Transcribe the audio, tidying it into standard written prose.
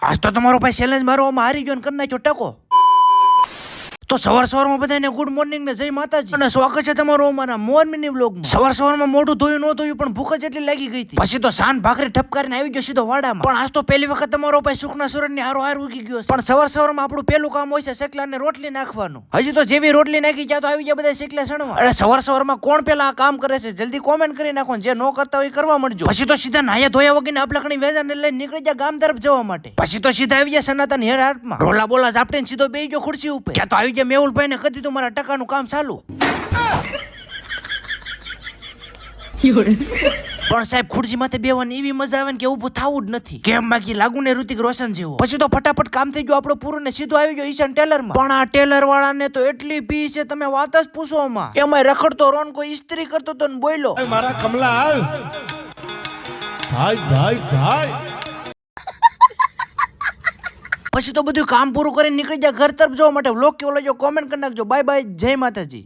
આજ તો તમારો ભાઈ ચેલેન્જ મારવામાં હારી ગયો ને કરી નાખ્યો ટકો. તો સવારમાં બધાને ગુડ મોર્નિંગ ને જય માતાજી અને સ્વાગત છે તમારું અમારા મોર્નિંગ વ્લોગમાં. સવારમાં મોઢું ધોયું ન ધોયું પણ ભૂખ જ એટલી લાગી ગઈ હતી. પછી તો સાન ભાખરી ઠપકારીને આવી ગયો સીધો વાડામાં. પણ આજ તો પહેલી વખત તમારો ભાઈ સુખના સુરતની હારો હાર ઉગી ગયો. પણ સવારમાં આપણું પહેલું કામ હોય છે શેકલા ને રોટલી નાખવાનું. હજી તો જેવી રોટલી નાખી ત્યાં તો આવી ગયા બધા શેકલા સણવા. અરે સવારમાં કોણ પેલા આ કામ કરે છે જલ્દી કોમેન્ટ કરી નાખો. જે નો કરતા હોય કરવા મળજો. પછી તો સીધા નાયા ધોયા વગર આપલકણી વેજાને લઈને નીકળી ગયા ગામ તરફ જવા માટે. પછી તો સીધા આવી ગયા સનાતન હેર આર્ટમાં. રોલા બોલા ઝાપટીને સીધો બેહી ગયો ખુરશી ઉપર. ત્યાં તો આવી ગયા મેહુલભાઈ ને કદી તમારા ટકાનું કામ ચાલુ. પણ સાહેબ ખુરશી માથે બેવાની એવી મજા આવે ને કે ઊભું થવું જ નથી. કેમ બાકી લાગુ ને ઋતિક રોશન જેવો. પછી તો ફટાફટ કામ થઈ ગયું આપણું પૂરું ને સીધો આવી ગયો ઈશાન ટેલર માં. પણ આ ટેલર વાળાને તો એટલી પી છે તમે વાત જ પૂછો. એમાં રખડતો રોન કોઈ ઇસ્ત્રી કરતો તો ને બોલ્યો મારા કમલા આવ ભાઈ ભાઈ. પછી તો બધું કામ પૂરું કરીને નીકળી જાય ઘર તરફ જવા માટે. વ્લોગ કેવો લાગ્યો કોમેન્ટ કરી નાખજો. બાય બાય, જય માતાજી.